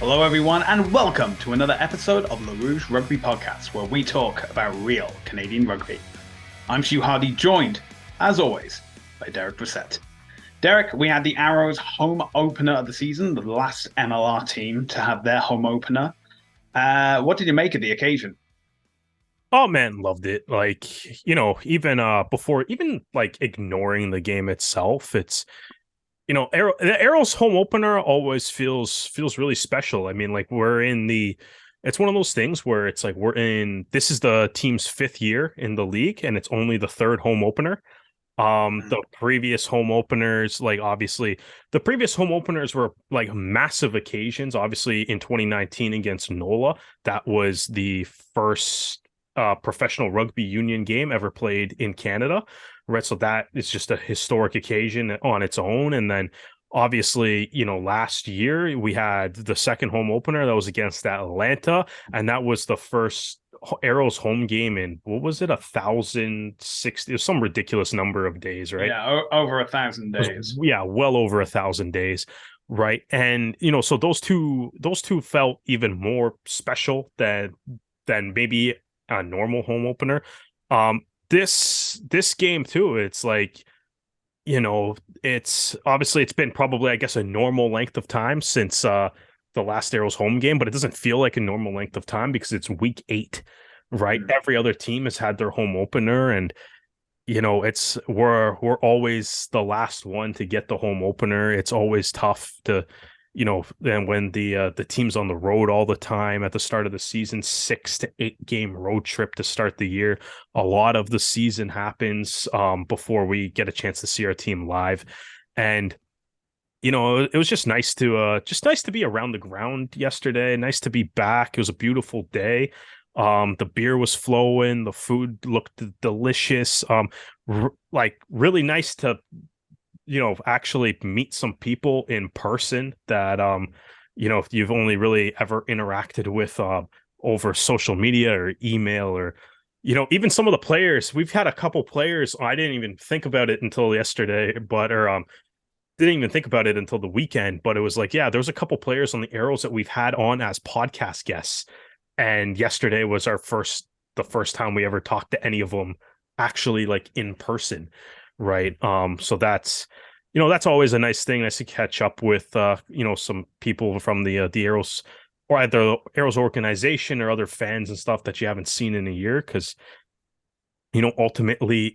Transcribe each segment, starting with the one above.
Hello, everyone, and welcome to another episode of the Rouge Rugby podcast, where we talk about real Canadian rugby. I'm Stu Hardy, joined, as always, by Derek Brissett. Derek, we had the Arrows home opener of the season, the last MLR team to have their home opener. What did you make of the occasion? Oh man, loved it. Even before ignoring the game itself, it's the Arrows home opener always feels really special. I mean, like it's one of those things where it's like this is the team's fifth year in the league and it's only the third home opener. The previous home openers, obviously the previous home openers were like massive occasions. Obviously in 2019 against NOLA, that was the first professional rugby union game ever played in Canada, right? So that is just a historic occasion on its own. And then obviously, last year we had the second home opener that was against Atlanta, and that was the first Arrows home game in, what was it, 1,060? It was some ridiculous number of days, right? Yeah, over 1,000 days. Yeah, well over 1,000 days. Right. And so those two felt even more special than maybe a normal home opener. This game too, it's like, it's been probably, I guess, a normal length of time since the last Arrows home game, but it doesn't feel like a normal length of time because it's week 8, right? Every other team has had their home opener, and we're always the last one to get the home opener. It's always tough to, and when the team's on the road all the time at the start of the season, 6 to 8 game road trip to start the year. A lot of the season happens before we get a chance to see our team live. And it was just nice to be around the ground yesterday. Nice to be back. It was a beautiful day. The beer was flowing, the food looked delicious. Really nice to actually meet some people in person that if you've only really ever interacted with over social media or email, or even some of the players. We've had a couple players. I didn't even think about it until yesterday, didn't even think about it until the weekend, but it was like, yeah, there was a couple players on the Arrows that we've had on as podcast guests, and yesterday was the first time we ever talked to any of them actually, like, in person, right? So that's always a nice thing. Nice to catch up with some people from the Arrows, or either Arrows organization or other fans and stuff that you haven't seen in a year, because ultimately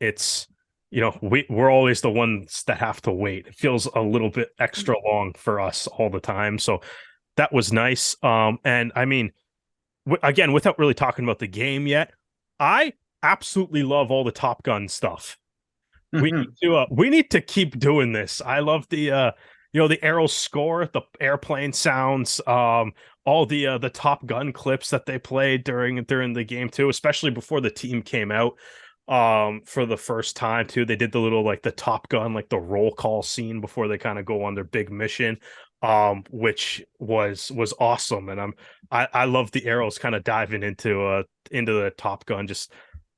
it's we're always the ones that have to wait. It feels a little bit extra long for us all the time, so that was nice. And I mean, again, without really talking about the game yet, I absolutely love all the Top Gun stuff. We need to keep doing this. I love the the Arrow score, the airplane sounds, all the Top Gun clips that they played during the game too, especially before the team came out for the first time too. They did the little, like, the Top Gun, like the roll call scene before they kind of go on their big mission, which was awesome. And I love the Arrows kind of diving into the Top Gun. Just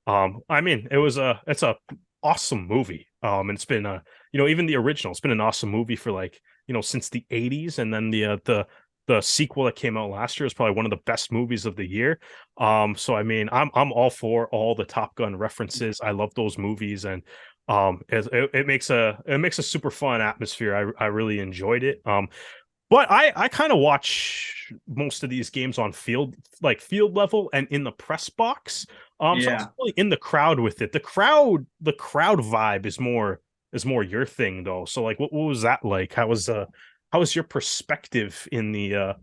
I mean, it's a awesome movie. And it's been even the original, it's been an awesome movie for, like, since the 80s. And then the sequel that came out last year is probably one of the best movies of the year. So I mean, I'm all for all the Top Gun references. I love those movies, and it makes a super fun atmosphere. I really enjoyed it. But I kind of watch most of these games on field level and in the press box. So I was really in the crowd with it. The crowd vibe is more your thing though. So, like, what was that like? How was your perspective in the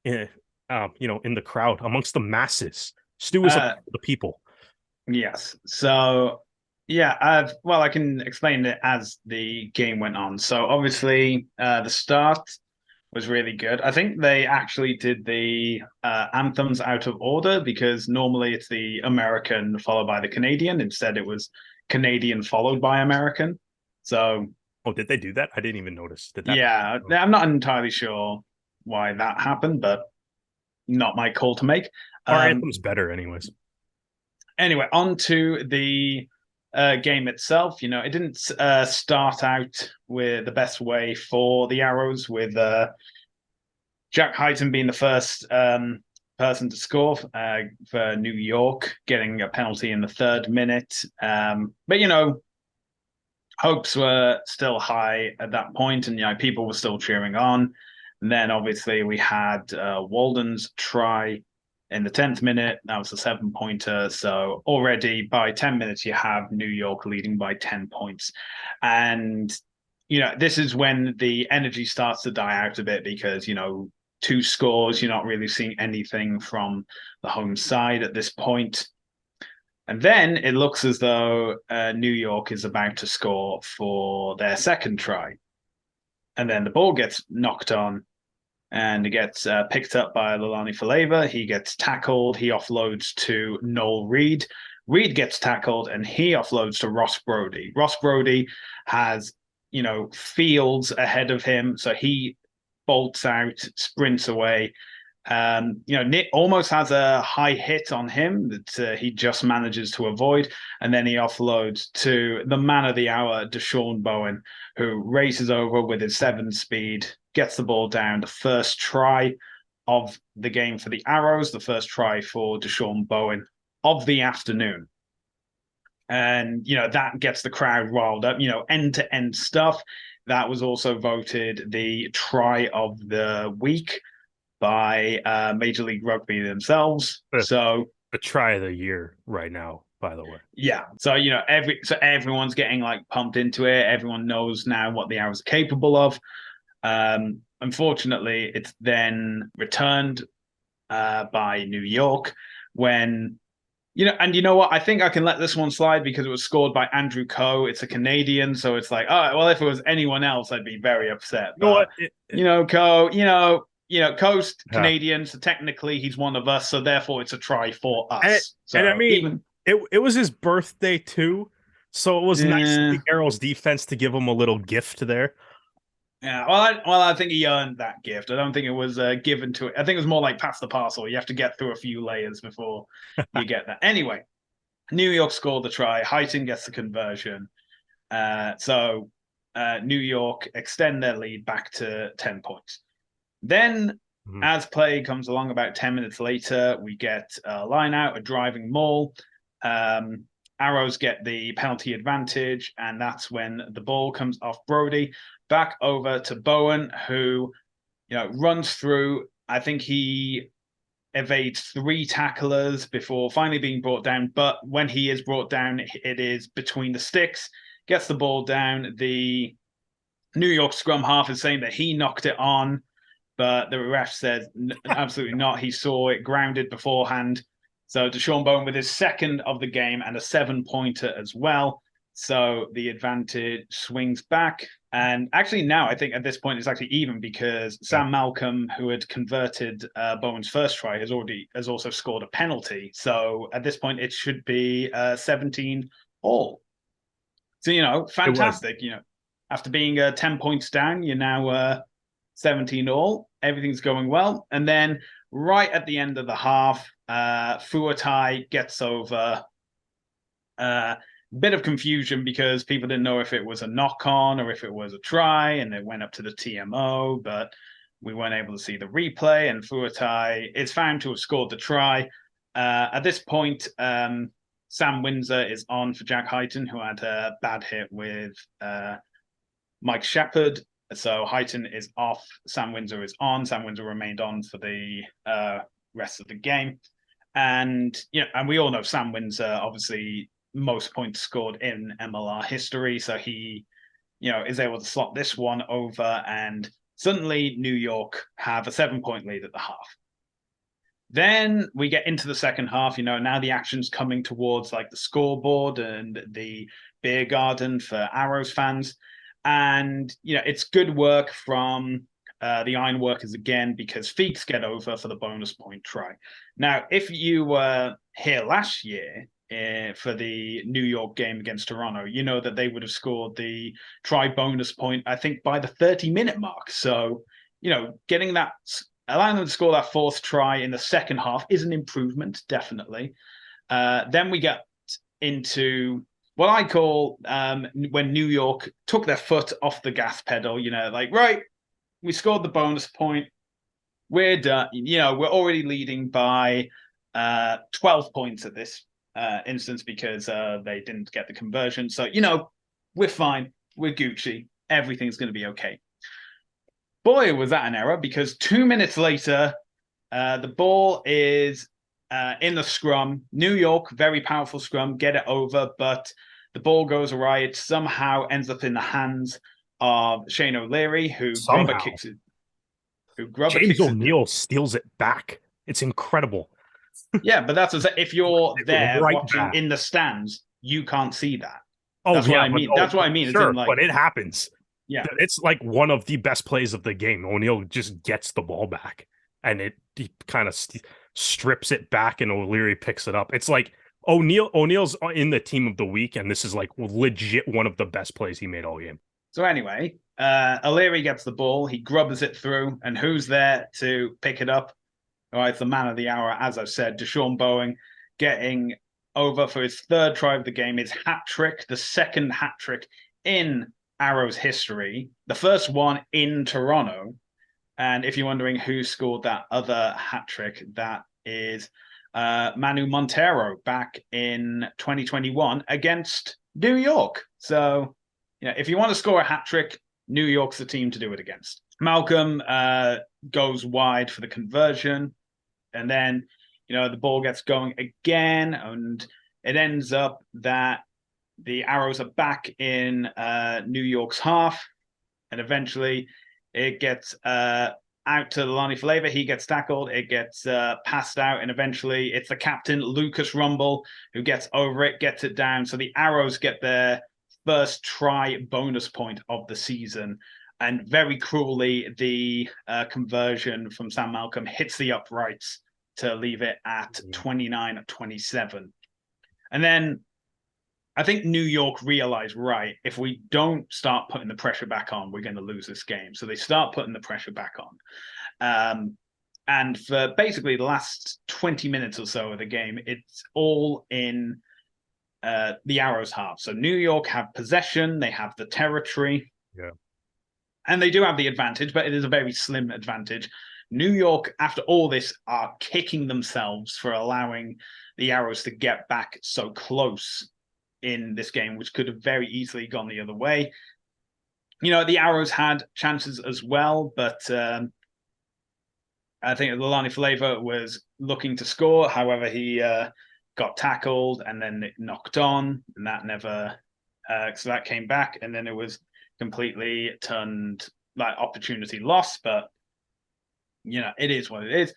in in the crowd amongst the masses? Stu is the people. Yes. So, yeah, I can explain it as the game went on. So, obviously, the start was really good. I think they actually did the anthems out of order, because normally it's the American followed by the Canadian. Instead, it was Canadian followed by American. So, oh, did they do that? I didn't even notice. Did that? Yeah, I'm not entirely sure why that happened, but not my call to make. Our anthem's better, anyways. Anyway, on to the game itself. It didn't start out with the best way for the Arrows, with Jack Hyton being the first person to score for New York, getting a penalty in the 3rd minute. But hopes were still high at that point, and people were still cheering on. And then obviously we had Walden's try in the 10th minute. That was a 7-pointer. So already by 10 minutes, you have New York leading by 10 points. And, this is when the energy starts to die out a bit because, 2 scores, you're not really seeing anything from the home side at this point. And then it looks as though New York is about to score for their 2nd try. And then the ball gets knocked on and it gets picked up by Lalani Faleva. He gets tackled. He offloads to Noel Reid. Reid gets tackled and he offloads to Ross Brody. Ross Brody has, fields ahead of him. So he bolts out, sprints away. Nick almost has a high hit on him that he just manages to avoid. And then he offloads to the man of the hour, D'Shawn Bowen, who races over with his 7 speed, gets the ball down. The first try of the game for the Arrows, the first try for D'Shawn Bowen of the afternoon. And, that gets the crowd riled up, end-to-end stuff. That was also voted the try of the week by Major League Rugby themselves. So a try of the year right now, by the way. Yeah. So everyone's getting like pumped into it. Everyone knows now what the Arrows are capable of. Unfortunately, it's then returned by New York when and you know what? I think I can let this one slide because it was scored by Andrew Coe. It's a Canadian, so it's like, oh well, if it was anyone else, I'd be very upset. But Coe, Coast Canadian, so technically he's one of us, so therefore it's a try for us. And I mean, it was his birthday too, so it was nice of the Arrows defense to give him a little gift there. Yeah, I think he earned that gift. I don't think it was given to it. I think it was more like pass the parcel. You have to get through a few layers before you get that. Anyway, New York scored the try. Hyton gets the conversion. So New York extend their lead back to 10 points. Then, as play comes along about 10 minutes later, we get a line out, a driving maul. Arrows get the penalty advantage, and that's when the ball comes off Brody back over to Bowen, who runs through. I think he evades 3 tacklers before finally being brought down. But when he is brought down, it is between the sticks, gets the ball down. The New York scrum half is saying that he knocked it on, but the ref says absolutely not. He saw it grounded beforehand. So D'Shawn Bowen with his 2nd of the game and a 7-pointer as well. So the advantage swings back. And actually now I think at this point it's actually even because Sam Malcolm, who had converted Bowen's first try, has also scored a penalty. So at this point it should be 17 all. So, fantastic. After being 10 points down, you're now 17 all. Everything's going well. And then right at the end of the half, Fuatai gets over. Bit of confusion because people didn't know if it was a knock-on or if it was a try, and it went up to the TMO, but we weren't able to see the replay, and Fuatai is found to have scored the try. At this point, Sam Windsor is on for Jack Hyton, who had a bad hit with Mike Shepard. So Hyton is off, Sam Windsor is on. Sam Windsor remained on for the rest of the game. And we all know Sam Windsor, obviously, most points scored in MLR history. So he, is able to slot this one over, and suddenly New York have a 7-point lead at the half. Then we get into the second half, now the action's coming towards like the scoreboard and the beer garden for Arrows fans. And, it's good work from the Ironworkers again, because Feeks get over for the bonus point try. Now, if you were here last year for the New York game against Toronto, you know that they would have scored the try bonus point, I think, by the 30-minute mark. So, getting that, allowing them to score that 4th try in the second half is an improvement, definitely. Then we get into what I call when New York took their foot off the gas pedal, right, we scored the bonus point. we're done. We're already leading by 12 points at this instance because they didn't get the conversion. So, we're fine. We're Gucci. Everything's going to be okay. Boy, was that an error, because 2 minutes later, the ball is in the scrum. New York, very powerful scrum, get it over, but the ball goes awry. It somehow ends up in the hands of Shane O'Leary, who grubber kicks it. James O'Neill steals it back. It's incredible. Yeah, but that's if you're there right watching back in the stands, you can't see that. Oh, that's yeah, what I mean. That's what I mean. Sure, it's in but it happens. Yeah, it's like one of the best plays of the game. O'Neill just gets the ball back, and he kind of strips it back, and O'Leary picks it up. It's like O'Neill's in the team of the week, and this is like legit one of the best plays he made all game. So anyway, O'Leary gets the ball, he grubbers it through, and who's there to pick it up? All right, it's the man of the hour, as I've said, D'Shawn Bowen, getting over for his third try of the game, his hat trick, the second hat trick in Arrow's history, the first one in Toronto. And if you're wondering who scored that other hat trick, that is Manu Montero back in 2021 against New York. So, if you want to score a hat trick, New York's the team to do it against. Malcolm goes wide for the conversion, and then the ball gets going again, and it ends up that the Arrows are back in New York's half, and eventually it gets out to Lonnie Faleva. He gets tackled. It gets passed out, and eventually it's the captain, Lucas Rumble, who gets over it, gets it down. So the Arrows get their first try bonus point of the season. And very cruelly, the conversion from Sam Malcolm hits the uprights to leave it at 29-27. And then I think New York realized, right, if we don't start putting the pressure back on, we're going to lose this game. So they start putting the pressure back on. And for basically the last 20 minutes or so of the game, it's all in the Arrows' half. So New York have possession, they have the territory. Yeah. And they do have the advantage, but it is a very slim advantage. New York, after all this, are kicking themselves for allowing the Arrows to get back so close in this game, which could have very easily gone the other way. The Arrows had chances as well, but I think Lonnie Faleva was looking to score. However, he got tackled and then it knocked on, and that never, so that came back, and then it was completely turned like opportunity lost, but it is what it is.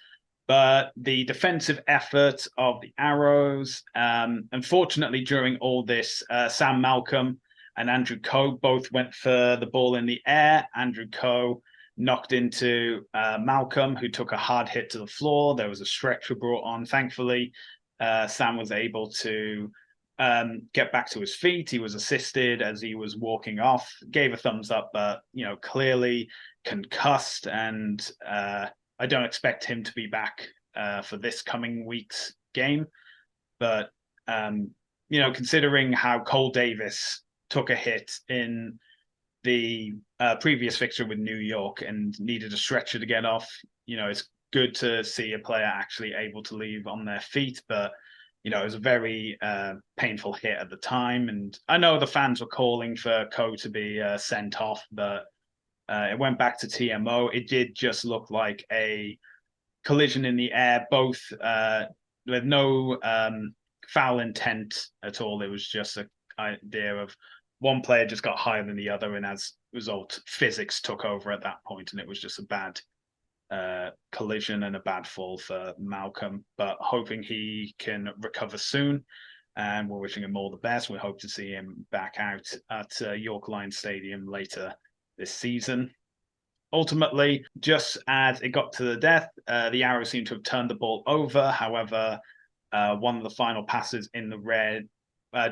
But the defensive effort of the Arrows, unfortunately, during all this, Sam Malcolm and Andrew Coe both went for the ball in the air. Andrew Coe knocked into Malcolm, who took a hard hit to the floor. There was a stretcher brought on. Thankfully, Sam was able to get back to his feet. He was assisted as he was walking off, gave a thumbs up, but clearly concussed, and I don't expect him to be back for this coming week's game. But considering how Cole Davis took a hit in the previous fixture with New York and needed a stretcher to get off, it's good to see a player actually able to leave on their feet. But it was a very painful hit at the time. And I know the fans were calling for Coe to be sent off, but it went back to TMO. It did just look like a collision in the air, both with no foul intent at all. It was just an idea of one player just got higher than the other, and as a result, physics took over at that point, and it was just a bad collision and a bad fall for Malcolm. But hoping he can recover soon, and we're wishing him all the best. We hope to see him back out at York Lions Stadium later this season. Ultimately, just as it got to the death, the Arrows seemed to have turned the ball over. However, one of the final passes in the red,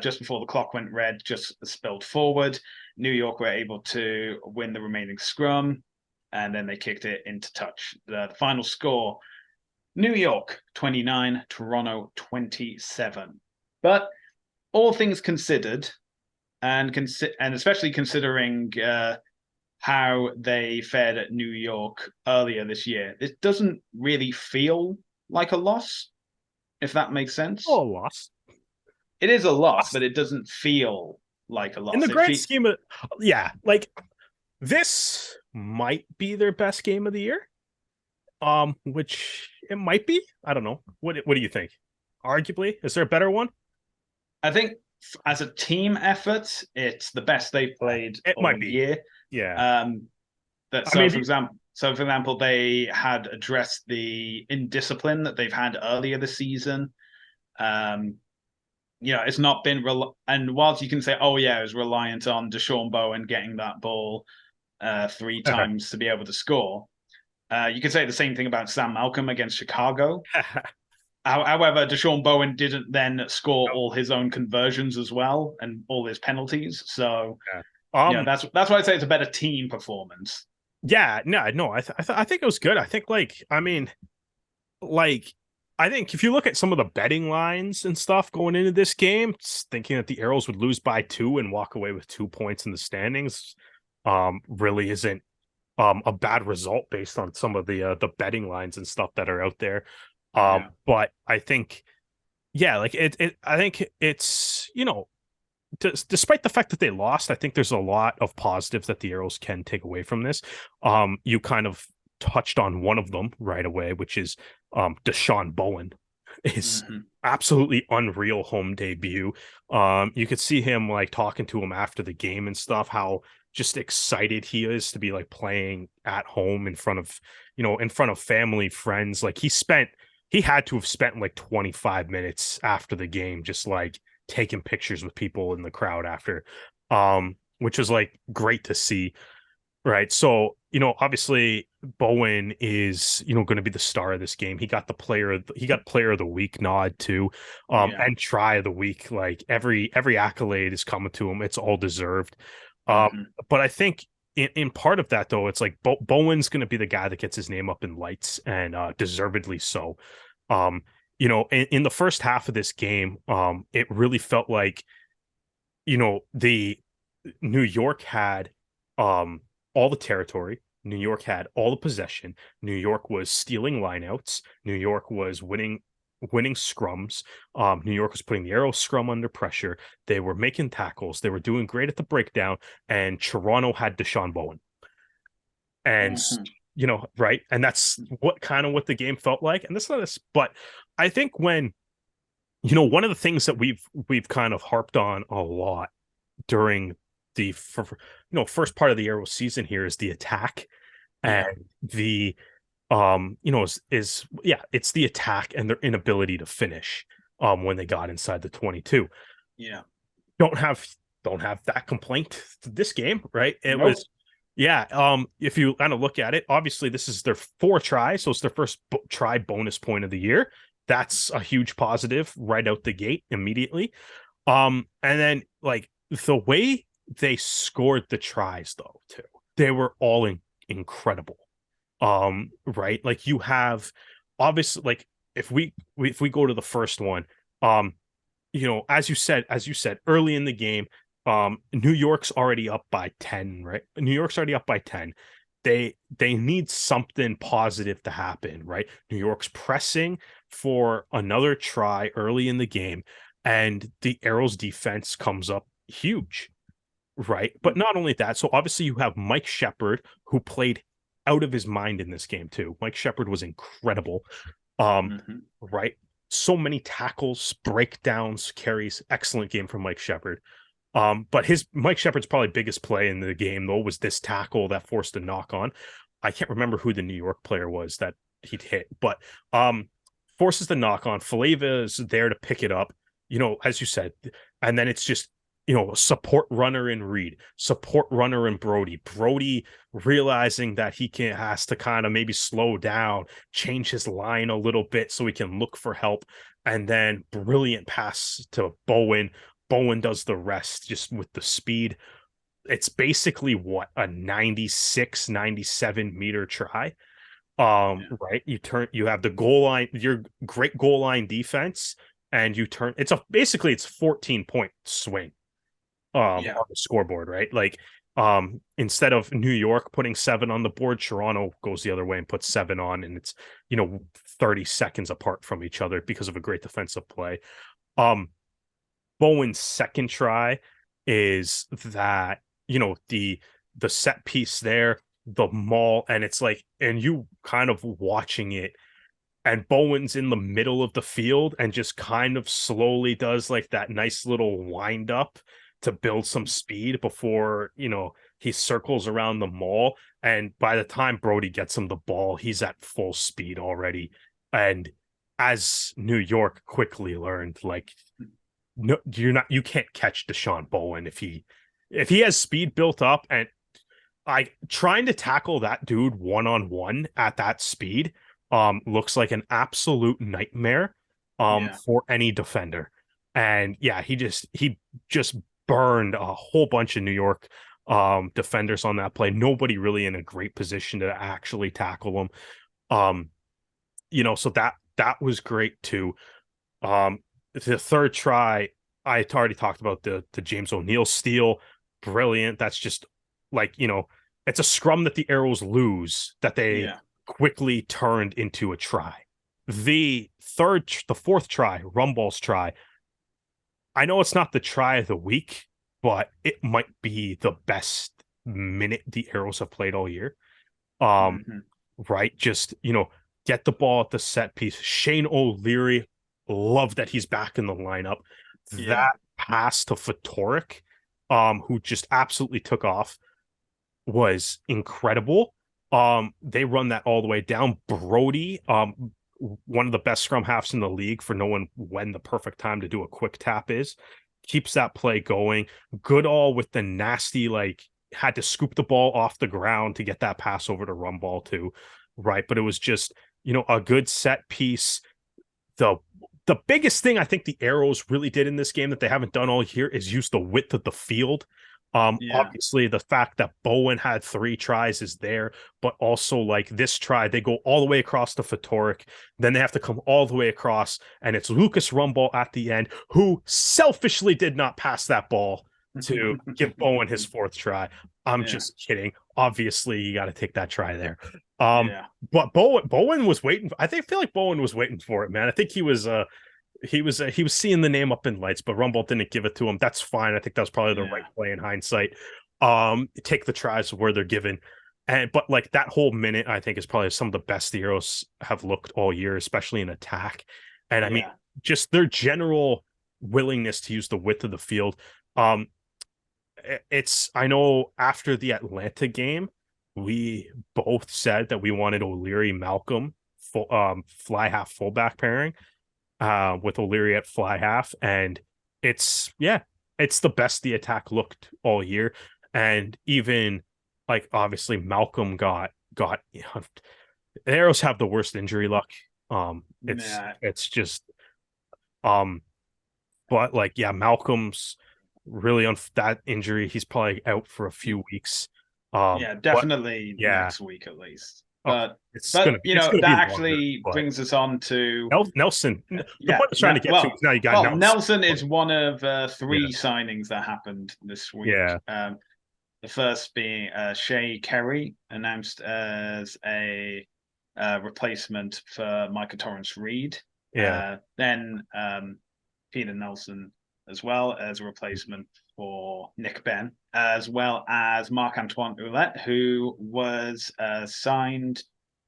just before the clock went red, just spilled forward. New York were able to win the remaining scrum, and then they kicked it into touch. The final score, New York 29, Toronto 27. But all things considered, and especially considering how they fared at New York earlier this year, it doesn't really feel like a loss, if that makes sense. Oh, lost. It is a loss, Lost but it doesn't feel like a in the loss. grand scheme of, yeah, like this might be their best game of the year. Which it might be. I don't know. What do you think? Arguably, is there a better one? I think as a team effort, it's the best they've played It all might be. year. Yeah. That I mean, for example, they had addressed the indiscipline that they've had earlier this season. Um, it's not been and whilst you can say, oh yeah, it was reliant on D'Shawn Bowen getting that ball three times to be able to score. You could say the same thing about Sam Malcolm against Chicago. However, D'Shawn Bowen didn't then score all his own conversions as well and all his penalties. So, that's why I say it's a better team performance. Yeah, no, I think it was good. I think I think if you look at some of the betting lines and stuff going into this game, thinking that the Arrows would lose by 2 and walk away with 2 points in the standings, really isn't a bad result based on some of the betting lines and stuff that are out there. But I think, yeah, like I think it's, despite the fact that they lost, I think there's a lot of positives that the Arrows can take away from this. You kind of touched on one of them right away, which is D'Shawn Bowen is absolutely unreal home debut. You could see him like talking to him after the game and stuff, how just excited he is to be like playing at home in front of family, friends. Like he had to have spent like 25 minutes after the game just like taking pictures with people in the crowd after, which was like great to see. Right. So, obviously Bowen is, going to be the star of this game. He got player of the week nod too. And try of the week. Like every accolade is coming to him. It's all deserved. But I think in part of that though, it's like Bowen's going to be the guy that gets his name up in lights, and deservedly so. In the first half of this game, it really felt like, the New York had all the territory. New York had all the possession. New York was stealing lineouts. New York was winning scrums. New York was putting the Arrow scrum under pressure. They were making tackles. They were doing great at the breakdown. And Toronto had D'Shawn Bowen. And right. And that's what the game felt like. And but I think when, one of the things that we've kind of harped on a lot during the first part of the Arrow season here is the attack, and the it's the attack and their inability to finish when they got inside the 22. Don't have that complaint this game, right? It was if you kind of look at it, obviously this is their 4th try, so it's their first try bonus point of the year. That's a huge positive right out the gate immediately. And then like the way they scored the tries though too, they were all incredible. Right, like you have obviously, like if we go to the first one, as you said early in the game, New York's already up by 10, right? New York's already up by 10. They need something positive to happen, right? New York's pressing for another try early in the game, and the Arrows defense comes up huge. Right. But not only that, so obviously you have Mike Sheppard, who played out of his mind in this game too. Mike Sheppard was incredible. Right. So many tackles, breakdowns, carries, excellent game from Mike Sheppard. But Mike Sheppard's probably biggest play in the game though was this tackle that forced a knock on. I can't remember who the New York player was that he'd hit, but forces the knock on. Faleva is there to pick it up, as you said, and then it's just, support runner in Reed, support runner in Brody realizing that has to kind of maybe slow down, change his line a little bit so he can look for help. And then brilliant pass to Bowen. Bowen does the rest just with the speed. It's basically a 96, 97 meter try. Right. You have the goal line, your great goal line defense, and it's 14-point swing on the scoreboard, right? Like Instead of New York putting 7 on the board, Toronto goes the other way and puts 7 on, and it's 30 seconds apart from each other because of a great defensive play. Um, Bowen's second try is that the set piece there, the maul, and it's like, and you kind of watching it, and Bowen's in the middle of the field and just kind of slowly does like that nice little wind up to build some speed before he circles around the maul. And by the time Brody gets him the ball, he's at full speed already. And as New York quickly learned, like, no, you can't catch D'Shawn Bowen if he has speed built up. And trying to tackle that dude one-on-one at that speed looks like an absolute nightmare Yeah. for any defender. And yeah, he just burned a whole bunch of New York defenders on that play. Nobody really in a great position to actually tackle him. So that was great too. The third try, I already talked about the James O'Neill steal. Brilliant. That's just like, it's a scrum that the Arrows lose that they quickly turned into a try. The fourth try, Rumball's try, I know it's not the try of the week, but it might be the best minute the Arrows have played all year. Right? Just, get the ball at the set piece. Shane O'Leary, love that he's back in the lineup. That pass to Fatorik, who just absolutely took off, was incredible. They run that all the way down. Brody, one of the best scrum halves in the league for knowing when the perfect time to do a quick tap is, keeps that play going. Goodall with the nasty, like, had to scoop the ball off the ground to get that pass over to Rumball too, right? But it was just, a good set piece. The biggest thing I think the Arrows really did in this game that they haven't done all year is use the width of the field. Obviously the fact that Bowen had 3 tries is there, but also like this try, they go all the way across to Fatorik, then they have to come all the way across, and it's Lucas Rumball at the end who selfishly did not pass that ball to give Bowen his 4th try. I'm just kidding. Obviously, you got to take that try there. But Bowen was waiting. I feel like Bowen was waiting for it, man. I think he was seeing the name up in lights, but Rumble didn't give it to him. That's fine. I think that was probably the right play in hindsight. Take the tries where they're given. But like that whole minute, I think is probably some of the best the Arrows have looked all year, especially in attack. And I mean, just their general willingness to use the width of the field. I know after the Atlanta game, we both said that we wanted O'Leary Malcolm fly half fullback pairing with O'Leary at fly half, and it's the best the attack looked all year. And even like obviously Malcolm got the Arrows have the worst injury luck. It's just but like Malcolm's really on that injury. He's probably out for a few weeks. Definitely next week at least. But that actually brings us on to Nelson. The point I was trying to get to is now you got Nelson. Nelson is one of 3 signings that happened this week. The first being Shea Kerry, announced as a replacement for Micah Torrance-Reed. Then Peter Nelson as well as a replacement for Nick Benn, as well as Marc-Antoine Ouellette, who was signed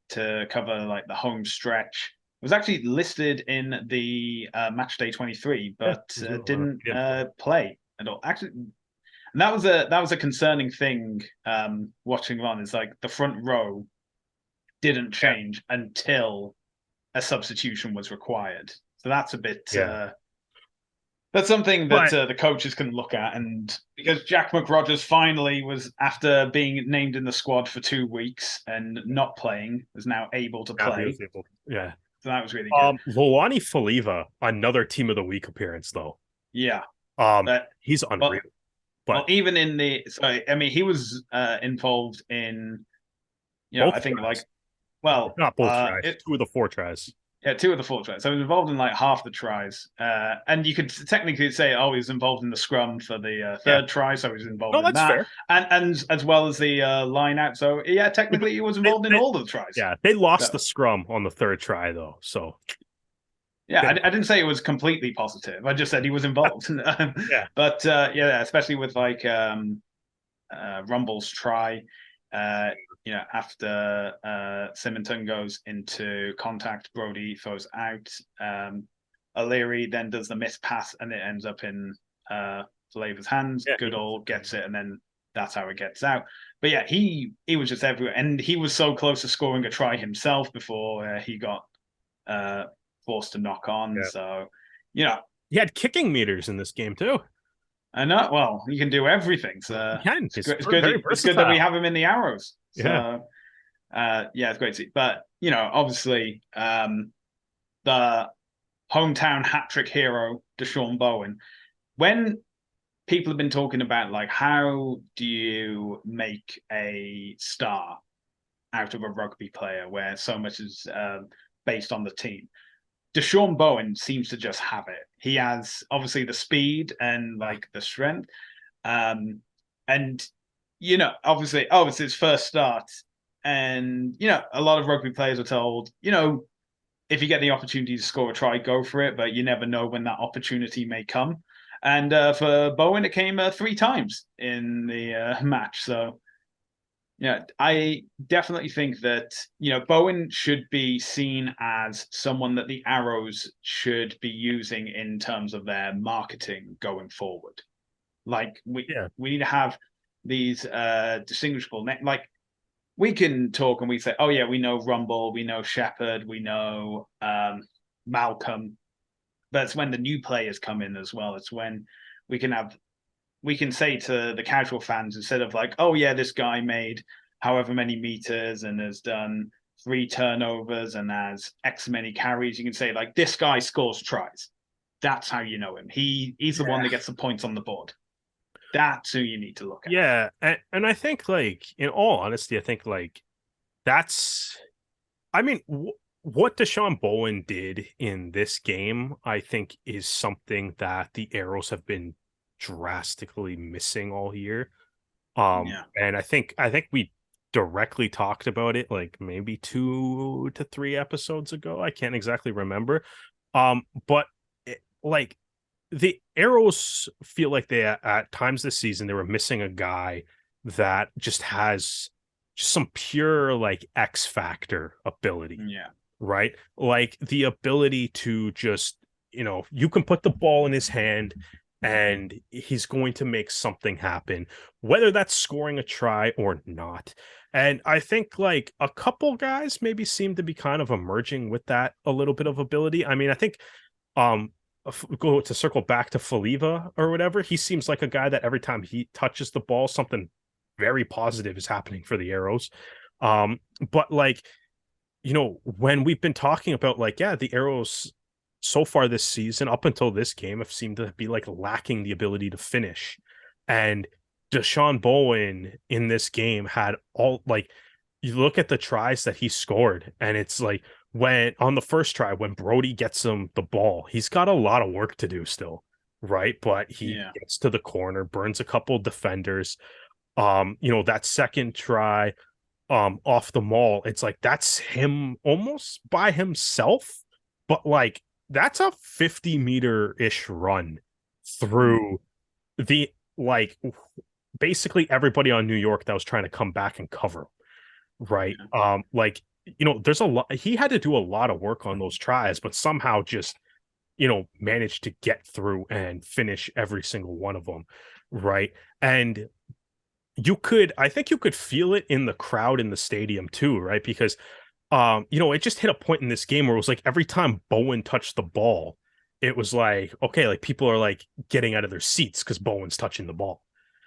to cover like the home stretch. It was actually listed in the match day 23, but didn't play at all. Actually, and that was a concerning thing watching on. Is like the front row didn't change until a substitution was required. So that's a bit. That's something that the coaches can look at, and because Jack McRogers finally was, after being named in the squad for 2 weeks and not playing, was now able to play. So that was really good. Lolani Faliva, another team of the week appearance, though. He's unreal. But even in he was involved in, I think tries. Not both tries. 2 of the 4 tries. Yeah, two of the four tries. So he was involved in like half the tries. And you could technically say, oh, he was involved in the scrum for the Yeah. third try, so he was involved No, in that's that. fair. And as well as the line out. So yeah, Yeah, but technically he was involved in all the tries. yeah, they lost So the scrum on the third try though. So yeah, they, I didn't say it was completely positive. I just said he was involved. yeah, But yeah, especially with like Rumble's try. Uh, after Simonton goes into contact, Brody throws out. O'Leary then does the missed pass, and it ends up in Flavor's hands. yeah, Goodall gets it, and then that's how it gets out. But yeah, he was just everywhere, and he was so close to scoring a try himself before he got forced to knock on. yeah. So, He had kicking meters in this game too. I know. Well, he can do everything. So He can. it's He's good. It's good. very It's good that we versatile. have him in the arrows. Yeah, So yeah, it's great to see. But obviously, the hometown hat trick hero, D'Shawn Bowen. When people have been talking about like how do you make a star out of a rugby player, where so much is based on the team. D'Shawn Bowen seems to just have it. He has obviously the speed and like the strength. And obviously, it's his first start. And a lot of rugby players are told, if you get the opportunity to score a try, go for it, but you never know when that opportunity may come. And for Bowen, it came 3 times in the match. So yeah, I definitely think that Bowen should be seen as someone that the Arrows should be using in terms of their marketing going forward. Like we yeah, we need to have these distinguishable like we can talk and we say, oh yeah, we know Rumble, we know Shepherd, we know Malcolm, but it's when the new players come in as well. It's when we can have we can say to the casual fans instead of like, oh yeah, this guy made however many meters and has done 3 turnovers and has X many carries. You can say like, this guy scores tries. That's how you know him. He's the one that gets the points on the board. That's who you need to look at. yeah. And I think, like, in all honesty, I think like that's. I mean, what D'Shawn Bowen did in this game, I think, is something that the Arrows have been drastically missing all year. Yeah. And I think we directly talked about it like maybe 2 to 3 episodes ago. I can't exactly remember. But like the Arrows feel like they at times this season they were missing a guy that just has just some pure like X factor ability, Yeah. right? Like the ability to just, you can put the ball in his hand and he's going to make something happen, whether that's scoring a try or not. And I think like a couple guys maybe seem to be kind of emerging with that a little bit of ability. I mean, I think go to circle back to Faliva or whatever, he seems like a guy that every time he touches the ball, something very positive is happening for the Arrows. But like, when we've been talking about like, yeah, the Arrows so far this season, up until this game, have seemed to be like lacking the ability to finish. And D'Shawn Bowen in this game had all like, you look at the tries that he scored, and it's like when on the first try, when Brody gets him the ball, he's got a lot of work to do still, right? But he gets to the corner, burns a couple defenders. That second try off the maul, it's like that's him almost by himself, but like that's a 50-meter ish run through the like basically everybody on New York that was trying to come back and cover, right? Like, there's a lot he had to do a lot of work on those tries, but somehow just managed to get through and finish every single one of them, right? And I think you could feel it in the crowd in the stadium too, right? Because it just hit a point in this game where it was like every time Bowen touched the ball, it was like, okay, like people are like getting out of their seats because Bowen's touching the ball.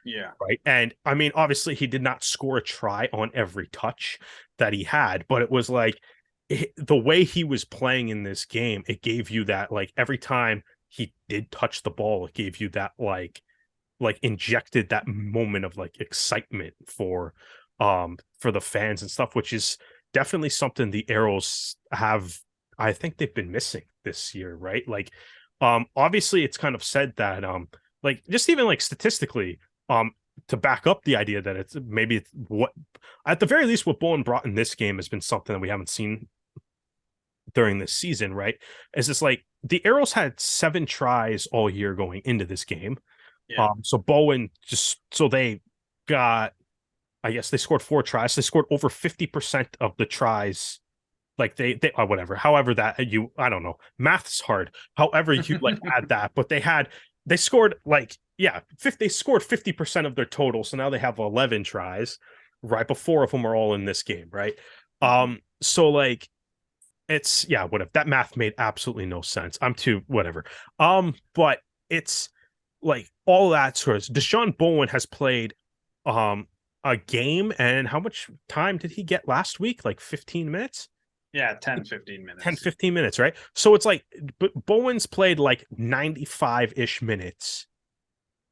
Yeah. Right. And I mean, obviously he did not score a try on every touch that he had, but it was like the way he was playing in this game, it gave you that like every time he did touch the ball, it gave you that like injected that moment of like excitement for the fans and stuff, which is definitely something the Arrows have I think they've been missing this year, right? Like, obviously it's kind of said that, like just even like statistically, to back up the idea that it's what, at the very least, what Bowen brought in this game has been something that we haven't seen during this season, right? Is this like the Arrows had 7 tries all year going into this game. Yeah. So Bowen they got, I guess they scored 4 tries. They scored over 50% of the tries. Like they whatever, however that I don't know. Math's hard. However, you like add that, but they scored like, yeah, they scored 50% of their total. So now they have 11 tries, right? But 4 of them are all in this game, right? So like it's, yeah, whatever. That math made absolutely no sense. I'm too whatever. But it's like all that sort of D'Shawn Bowen has played a game, and how much time did he get last week? Like 15 minutes? Yeah, 10, 15 minutes. 10, 15 minutes, right? So it's like Bowen's played like 95-ish minutes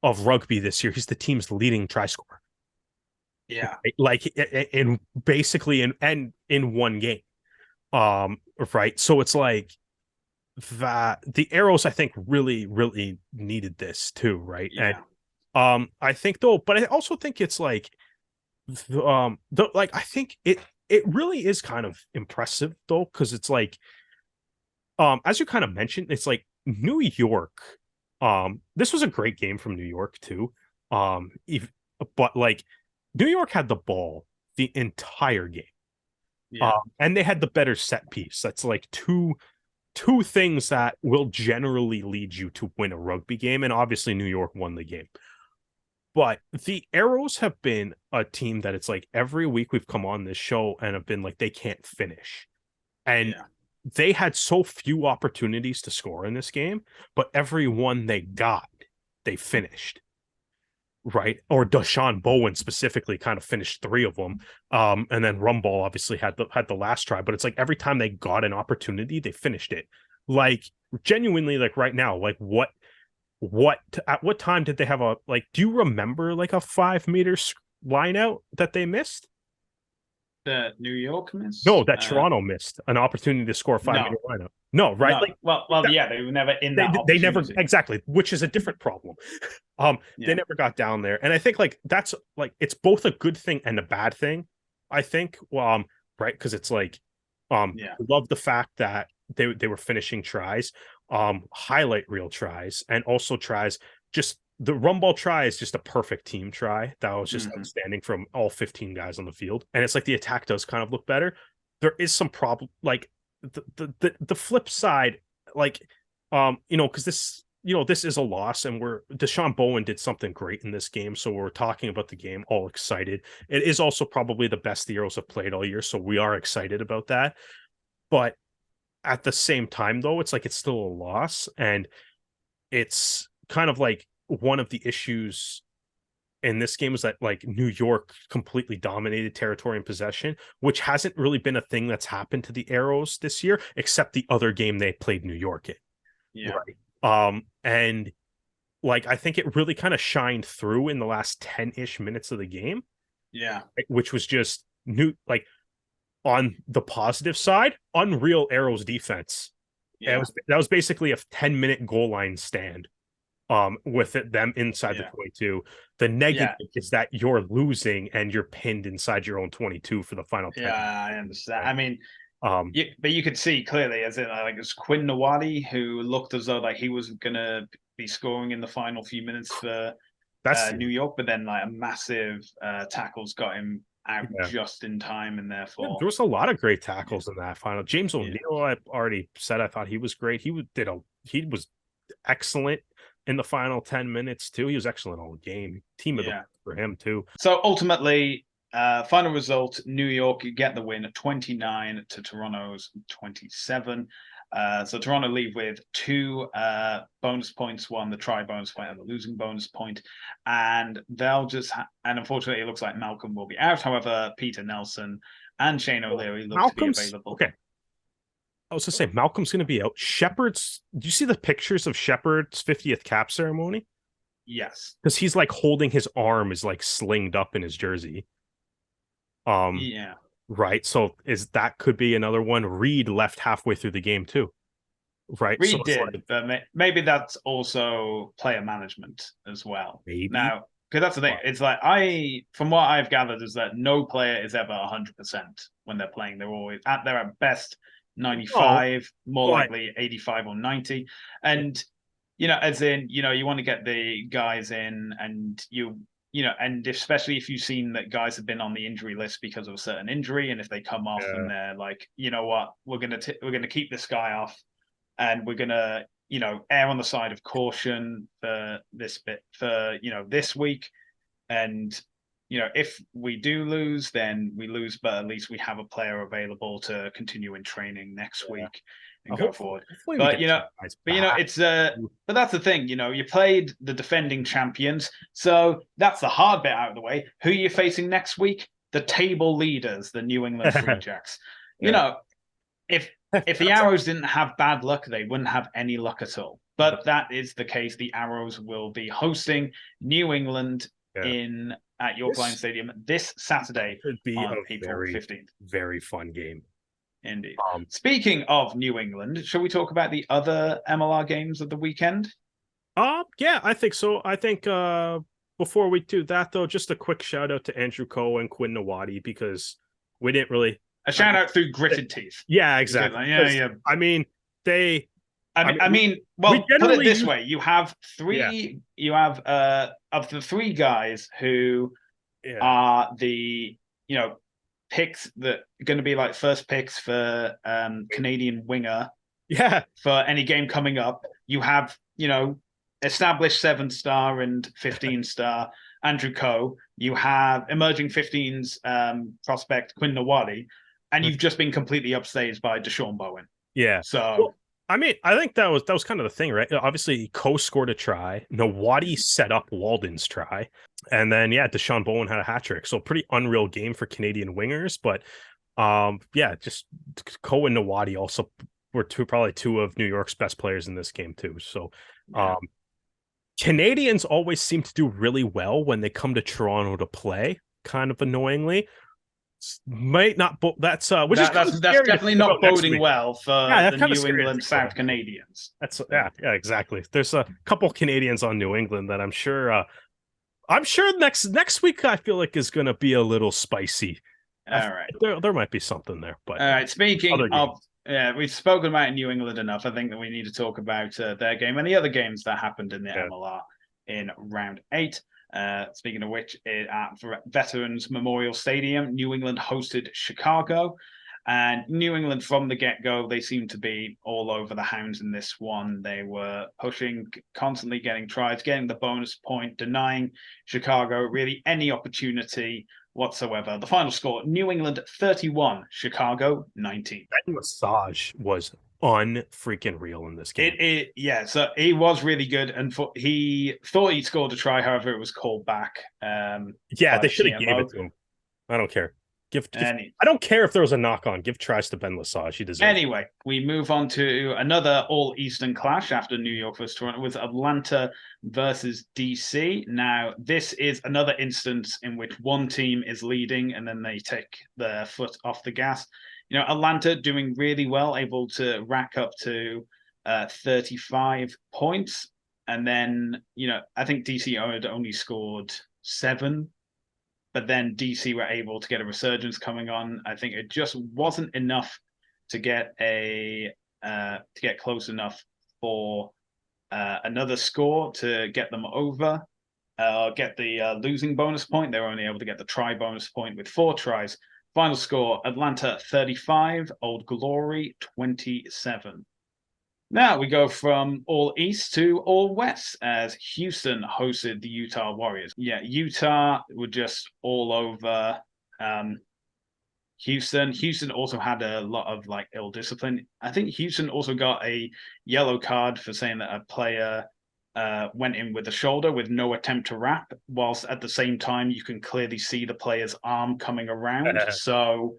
of rugby this year. He's the team's leading try scorer. Yeah. Like in basically in one game. Right. So it's like that the Arrows, I think, really, really needed this too, right? Yeah. And I think though, but I also think it's like I think it really is kind of impressive though, because it's like, as you kind of mentioned, it's like New York. This was a great game from New York too. But like New York had the ball the entire game. Yeah. And they had the better set piece. That's like two things that will generally lead you to win a rugby game. And obviously New York won the game. But the Arrows have been a team that it's like every week we've come on this show and have been like, they can't finish. And they had so few opportunities to score in this game, but every one they got, they finished. Right. Or D'Shawn Bowen specifically kind of finished 3 of them. And then Rumball obviously had the last try, but it's like every time they got an opportunity, they finished it. Like genuinely, like right now, like at what time did they have do you remember like a 5-meter line out that they missed? The New York missed? No, that Toronto missed an opportunity to score a 5-meter lineup. No, right? No. Like, well, yeah, they were never in that. They never, exactly, which is a different problem. They never got down there, and I think like that's like it's both a good thing and a bad thing. I think, right, because it's like, love the fact that they were finishing tries, highlight reel tries, and also tries. Just the Rumball try is just a perfect team try that was just outstanding from all 15 guys on the field, and it's like the attack does kind of look better. There is some problem, like the flip side, like because this is a loss, and D'Shawn Bowen did something great in this game, so we're talking about the game all excited. It is also probably the best the Arrows have played all year, so we are excited about that. But at the same time, though, it's like it's still a loss, and it's kind of like one of the issues in this game is that like New York completely dominated territory and possession, which hasn't really been a thing that's happened to the Arrows this year, except the other game they played New York in. Yeah. Right. And like I think it really kind of shined through in the last 10-ish minutes of the game. Yeah. Which was just new, like on the positive side, unreal Arrows defense. Yeah. That was basically a 10-minute goal line stand. With them inside the 22. The negative is that you're losing and you're pinned inside your own 22 for the final 10 minutes. I understand. I mean, but you could see clearly, as in like it was Quinn Nawadi who looked as though like he was gonna be scoring in the final few minutes for New York, but then like a massive tackles got him out just in time, and therefore there was a lot of great tackles in that final. James O'Neill, I already said I thought he was great. He was excellent in the final 10 minutes too. He was excellent all game. Team of the for him too. So ultimately, final result: New York get the win, 29 to Toronto's 27. So Toronto leave with 2 bonus points, one the try bonus point and the losing bonus point, and they'll just and unfortunately it looks like Malcolm will be out. However, Peter Nelson and Shane O'Leary look to be available. Okay. I was going to say, Malcolm's going to be out. Shepard's, do you see the pictures of Shepard's 50th cap ceremony? Yes. Because he's like holding his arm is like slinged up in his jersey. Yeah. right? So is that could be another one. Reed left halfway through the game too, right? So Reed it's did, like but maybe that's also player management as well. maybe. Now, because that's the thing. But It's like from what I've gathered, is that no player is ever 100% when they're playing. They're always at their best no, 95, more but likely 85 or 90. And as in, you want to get the guys in, and and especially if you've seen that guys have been on the injury list because of a certain injury, and if they come off and yeah, they're like, you know what, we're gonna keep this guy off, and we're gonna err on the side of caution for this bit for this week, and if we do lose, then we lose, but at least we have a player available to continue in training next yeah. week and go forward. Hopefully we But get some guys back. it's but that's the thing, you played the defending champions, so that's the hard bit out of the way. Who are you facing next week? The table leaders, the New England Free Jacks. You Yeah. know, if the Arrows didn't have bad luck, they wouldn't have any luck at all. But that is the case. The Arrows will be hosting New England Yeah. in at York Lions This Stadium this Saturday could be a on April very, 15th. very fun game. Indeed. Um, Speaking of New England, shall we talk about the other MLR games of the weekend? yeah, I think so. I think before we do that though, just a quick shout out to Andrew Coe and Quinn Nawadi because we didn't really A shout out through gritted teeth. yeah, exactly. Yeah. I mean, they Well, we put it this use, way: you have three. Yeah. You have of the three guys who are the picks that are going to be like first picks for Canadian winger. Yeah. For any game coming up, you have established 7-star and 15-star Andrew Coe. You have emerging 15s prospect Quinn Nawadi, and you've just been completely upstaged by D'Shawn Bowen. Yeah. So. Well, I mean, I think that was kind of the thing, right? Obviously, Coe scored a try. Nawadi set up Walden's try. And then, yeah, D'Shawn Bowen had a hat trick. So pretty unreal game for Canadian wingers. But yeah, just Coe and Nawadi also were probably two of New York's best players in this game, too. So Canadians always seem to do really well when they come to Toronto to play, kind of annoyingly. Might not, that's that's definitely not boding well for the New England South Canadians. That's yeah, exactly. There's a couple Canadians on New England that I'm sure next week I feel like is going to be a little spicy. All right, there might be something there. But all right, speaking of we've spoken about New England enough. I think that we need to talk about their game and the other games that happened in the MLR in round 8. Speaking of which, at Veterans Memorial Stadium, New England hosted Chicago. And New England, from the get-go, they seemed to be all over the Hounds in this one. They were pushing, constantly getting tries, getting the bonus point, denying Chicago really any opportunity whatsoever. The final score, New England 31, Chicago 19. That massage was unfreaking real in this game. So he was really good, and he thought he scored a try, however it was called back. They should have gave it to him. I don't care. I don't care if there was a knock on. Give tries to Ben Lesage. He deserves anyway, we move on to another all-Eastern clash after New York versus Toronto with Atlanta versus DC. Now, this is another instance in which one team is leading and then they take their foot off the gas. Atlanta doing really well, able to rack up to 35 points. And then, I think DC had only scored 7. But then DC were able to get a resurgence coming on. I think it just wasn't enough to get close enough for another score to get them over, get the losing bonus point. They were only able to get the try bonus point with 4 tries. Final score, Atlanta 35, Old Glory 27. Now we go from all East to all West as Houston hosted the Utah Warriors. Yeah, Utah were just all over Houston. Houston also had a lot of ill discipline. I think Houston also got a yellow card for saying that a player went in with the shoulder with no attempt to wrap, whilst at the same time you can clearly see the player's arm coming around. So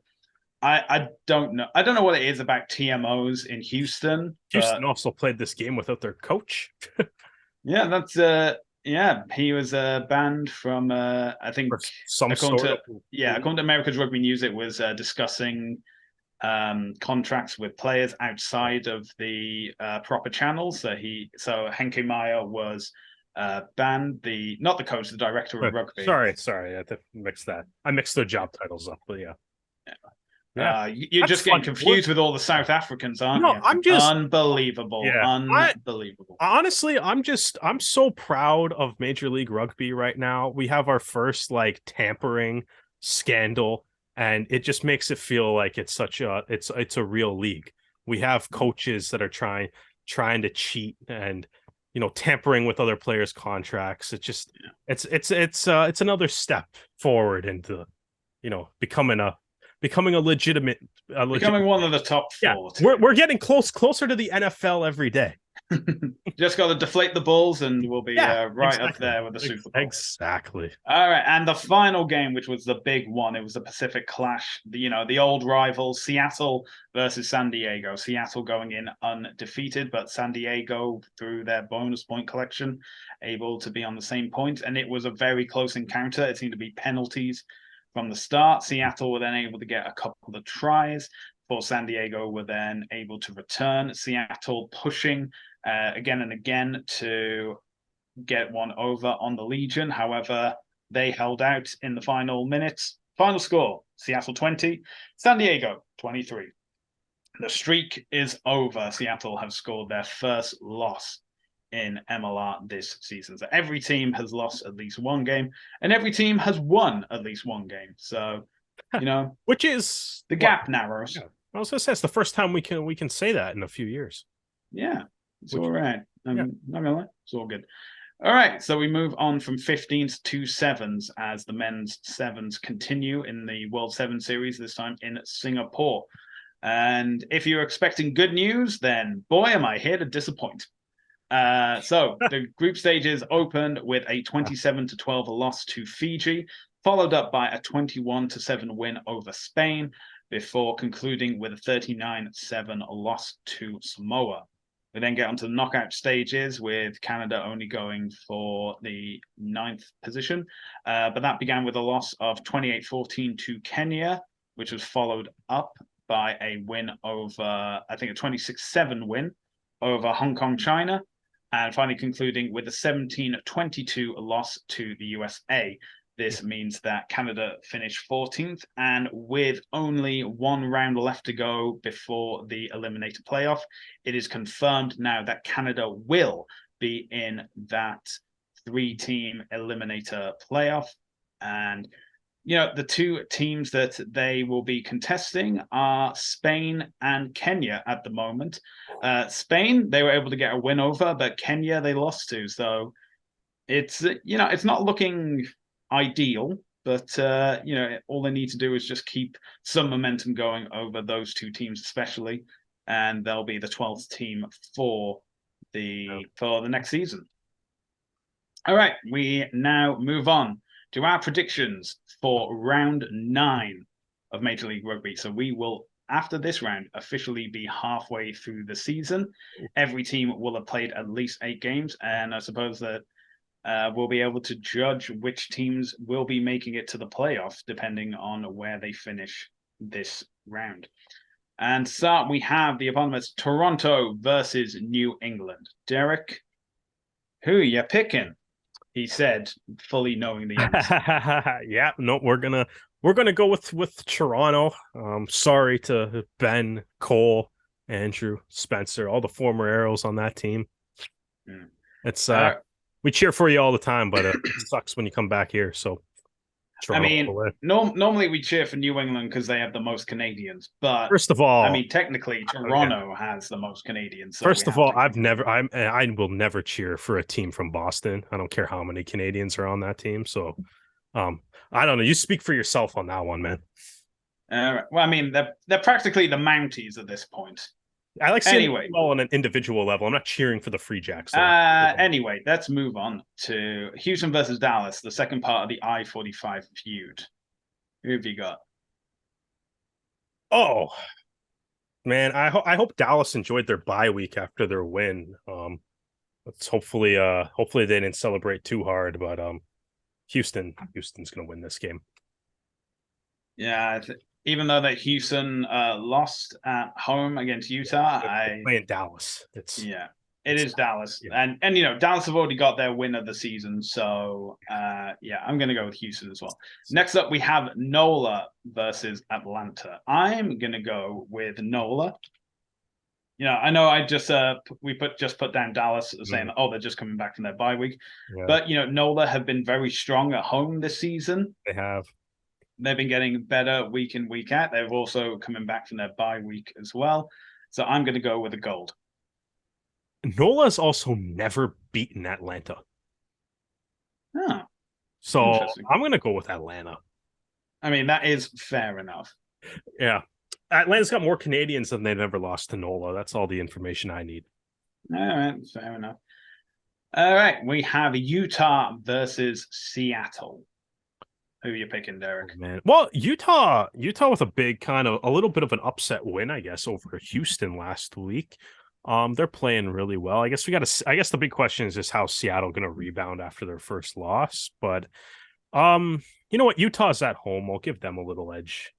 I don't know. I don't know what it is about TMOs in Houston. Houston also played this game without their coach. Yeah, that's Yeah, he was banned from. I think For some according sort to of according to America's Rugby News, it was discussing contracts with players outside of the proper channels. So Henke Meyer was banned. Not the coach, the director of rugby. Sorry, I mixed that. I mixed their job titles up, but yeah. You're That's just getting fun. confused with all the South Africans, aren't No, you? I'm just Unbelievable, yeah. unbelievable. Honestly, I'm so proud of Major League Rugby right now. We have our first like tampering scandal, and it just makes it feel like it's a real league. We have coaches that are trying to cheat and tampering with other players' contracts. It's another step forward into becoming a legitimate Becoming one of the top yeah. four. We're getting closer to the NFL every day. Just got to deflate the balls, and we'll be right up exactly. there with the Super Bowl. Exactly. All right, and the final game, which was the big one, it was the Pacific Clash. The old rivals, Seattle versus San Diego. Seattle going in undefeated, but San Diego, through their bonus point collection, able to be on the same point. And it was a very close encounter. It seemed to be penalties from the start. Seattle were then able to get a couple of tries. For San Diego were then able to return. Seattle pushing again and again to get one over on the Legion. However, they held out in the final minutes. Final score, Seattle 20, San Diego 23. The streak is over. Seattle have scored their first loss in MLR this season. So every team has lost at least one game, and every team has won at least one game. So, which is the gap narrows. Yeah. I was gonna say it's the first time we can say that in a few years. Yeah, it's all right. I'm not gonna lie, it's all good. All right, so we move on from 15s to 7s as the men's 7s continue in the World 7 Series, this time in Singapore. And if you're expecting good news, then boy, am I here to disappoint. So the group stages opened with a 27-12 loss to Fiji, followed up by a 21-7 win over Spain, before concluding with a 39-7 loss to Samoa. We then get onto the knockout stages with Canada only going for the 9th position. But that began with a loss of 28-14 to Kenya, which was followed up by a win over, I think, a 26-7 win over Hong Kong, China. And finally concluding with a 17-22 loss to the USA. This means that Canada finished 14th, and with only one round left to go before the eliminator playoff, it is confirmed now that Canada will be in that 3-team eliminator playoff. And, the two teams that they will be contesting are Spain and Kenya at the moment. Spain, they were able to get a win over, but Kenya, they lost to. So it's, it's not looking ideal, but all they need to do is just keep some momentum going over those two teams especially, and they'll be the 12th team for the next season. All right, we now move on to our predictions for round 9 of Major League Rugby. So we will, after this round, officially be halfway through the season. Every team will have played at least 8 games, and I suppose that we'll be able to judge which teams will be making it to the playoffs depending on where they finish this round. And start, we have the opponents Toronto versus New England. Derek, who are you picking? He said, fully knowing the answer. Yeah, no, we're gonna go with Toronto. Sorry to Ben, Cole, Andrew, Spencer, all the former Arrows on that team. It's we cheer for you all the time, but it sucks when you come back here. So, Toronto normally we cheer for New England because they have the most Canadians. But first of all, technically Toronto has the most Canadians. So first of all, I will never cheer for a team from Boston. I don't care how many Canadians are on that team. So, I don't know. You speak for yourself on that one, man. Well, they're practically the Mounties at this point. I like seeing well on an individual level. I'm not cheering for the Free Jacks. Anyway, let's move on to Houston versus Dallas, the second part of the I-45 feud. Who have you got? Oh, man, I hope Dallas enjoyed their bye week after their win. Let's hopefully they didn't celebrate too hard, but Houston's gonna win this game. Yeah, even though that Houston lost at home against Utah, They're playing Dallas. Yeah, it It's is Dallas, yeah. and Dallas have already got their win of the season, so yeah, I'm gonna go with Houston as well. Next up, we have NOLA versus Atlanta. I'm gonna go with NOLA. I know I just we put down Dallas saying, oh, they're just coming back from their bye week, Yeah, but NOLA have been very strong at home this season. they have. They've been getting better week in, week out. They're also coming back from their bye week as well. So I'm going to go with a gold. Nola's also never beaten Atlanta. Oh, So interesting. I'm gonna go with Atlanta. I mean, that is fair enough. Yeah. Atlanta's got more Canadians than they've ever lost to NOLA. That's all the information I need. All right, fair enough. All right, we have Utah versus Seattle. Who are you picking, Derek? Oh, man. Well, Utah with a big a little bit of an upset win, I guess, over Houston last week. They're playing really well. I guess the big question is just how Seattle going to rebound after their first loss. But you know what? Utah's at home. I'll give them a little edge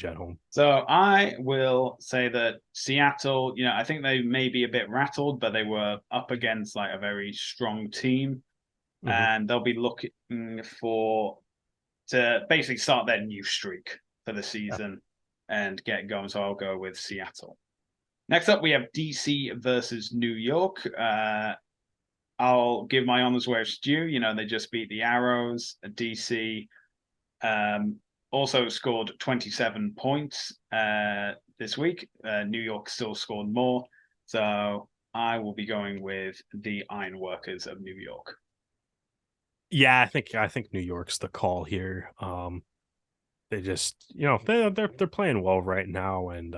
at home. So I will say that Seattle, I think they may be a bit rattled, but they were up against like a very strong team, and they'll be looking to basically start their new streak for the season and get going. So I'll go with Seattle. Next up, we have DC versus New York. I'll give my honors where it's due. They just beat the Arrows. DC also scored 27 points this week. New York still scored more. So I will be going with the Ironworkers of New York. Yeah, I think New York's the call here. They just, they're playing well right now, and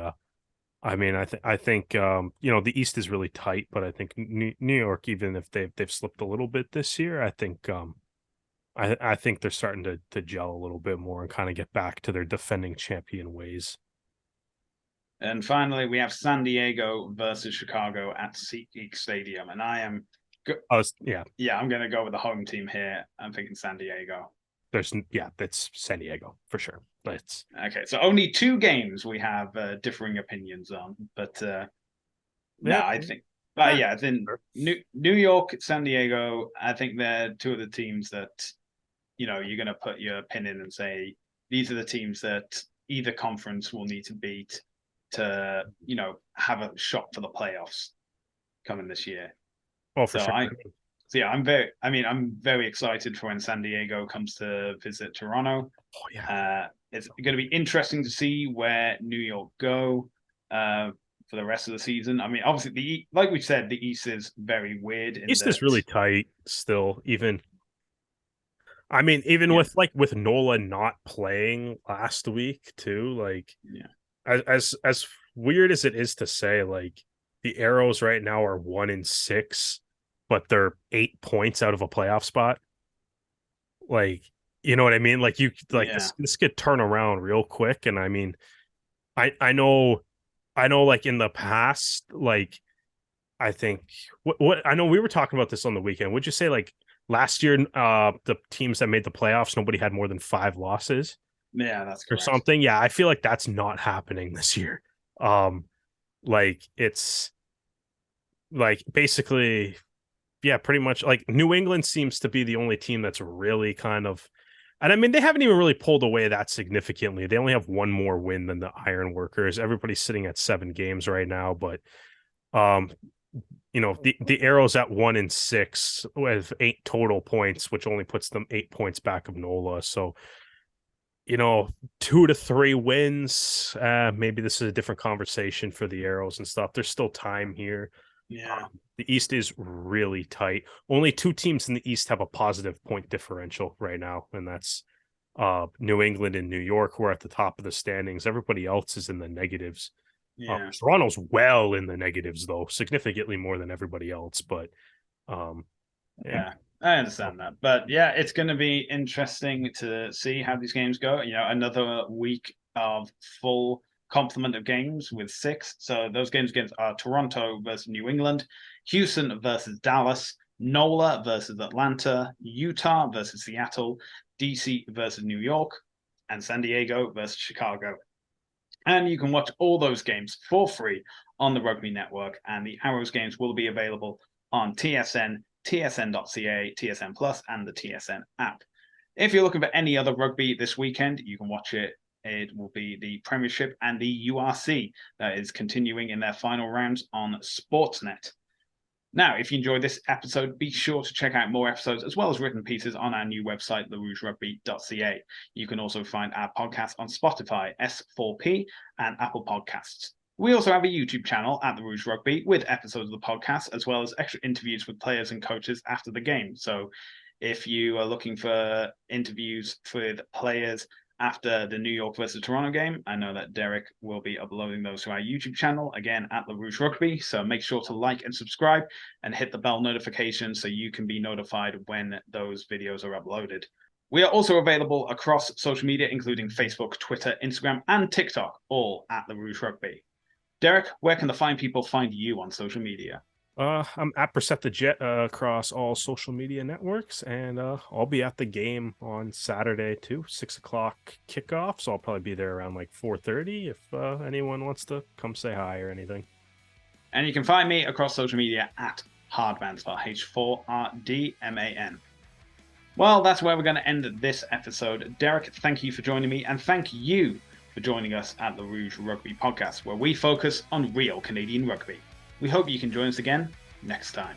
I mean, I think the East is really tight, but I think New York, even if they've slipped a little bit this year, I think I think they're starting to gel a little bit more and kind of get back to their defending champion ways. And finally, we have San Diego versus Chicago at SeatGeek Stadium, and I am. Yeah, I'm going to go with the home team here. I'm thinking San Diego. That's San Diego for sure. That's okay. So only two games we have differing opinions on, but no, I think. But yeah, then New York, San Diego. I think they're two of the teams that you're going to put your pin in and say these are the teams that either conference will need to beat to have a shot for the playoffs coming this year. Oh, for sure. I'm very excited for when San Diego comes to visit Toronto. Oh yeah. It's going to be interesting to see where New York go for the rest of the season. I mean, obviously, like we said, the East is very weird. East is really tight still. Even with Nola not playing last week too, as weird as it is to say, like the Arrows right now are 1-6, but they're 8 points out of a playoff spot. Like, you know what I mean? Like this could turn around real quick. And I mean, I know like in the past, like I think what I know we were talking about this on the weekend. Would you say like last year, the teams that made the playoffs, nobody had more than 5 losses? Yeah, that's correct. Or something. Yeah, I feel like that's not happening this year. Like it's like basically, yeah, pretty much like New England seems to be the only team that's really kind of, and I mean, they haven't even really pulled away that significantly. They only have one more win than the Ironworkers. Everybody's sitting at 7 games right now, but the Arrows at 1-6 with 8 total points, which only puts them 8 points back of NOLA. So 2 to 3 wins. Maybe this is a different conversation for the Arrows and stuff. There's still time here. Yeah. The East is really tight. Only 2 teams in the East have a positive point differential right now, and that's New England and New York, who are at the top of the standings. Everybody else is in the negatives. Yeah. Toronto's well in the negatives, though, significantly more than everybody else. But yeah, I understand that. But yeah, it's going to be interesting to see how these games go. Another week of full complement of games with 6. So those games are Toronto versus New England, Houston versus Dallas, NOLA versus Atlanta, Utah versus Seattle, DC versus New York, and San Diego versus Chicago. And you can watch all those games for free on the Rugby Network, and the Arrows games will be available on TSN, tsn.ca, TSN Plus, and the TSN app. If you're looking for any other rugby this weekend, you can watch it. It will be the Premiership and the URC that is continuing in their final rounds on Sportsnet. Now, if you enjoyed this episode, be sure to check out more episodes as well as written pieces on our new website, therougerugby.ca. You can also find our podcast on Spotify, S4P, and Apple Podcasts. We also have a YouTube channel at The Rouge Rugby with episodes of the podcast, as well as extra interviews with players and coaches after the game. So if you are looking for interviews with players after the New York versus Toronto game, I know that Derek will be uploading those to our YouTube channel, again, at the Rouge Rugby. So make sure to like and subscribe and hit the bell notification so you can be notified when those videos are uploaded. We are also available across social media, including Facebook, Twitter, Instagram, and TikTok, all at the Rouge Rugby. Derek, where can the fine people find you on social media? I'm at Brissette the Jet across all social media networks, and I'll be at the game on Saturday too, 6:00 kickoff. So I'll probably be there around like 4:30 if anyone wants to come say hi or anything. And you can find me across social media at Hardman, spelled H4RDMAN. Well, that's where we're going to end this episode. Derek, thank you for joining me, and thank you for joining us at the Rouge Rugby podcast, where we focus on real Canadian rugby. We hope you can join us again next time.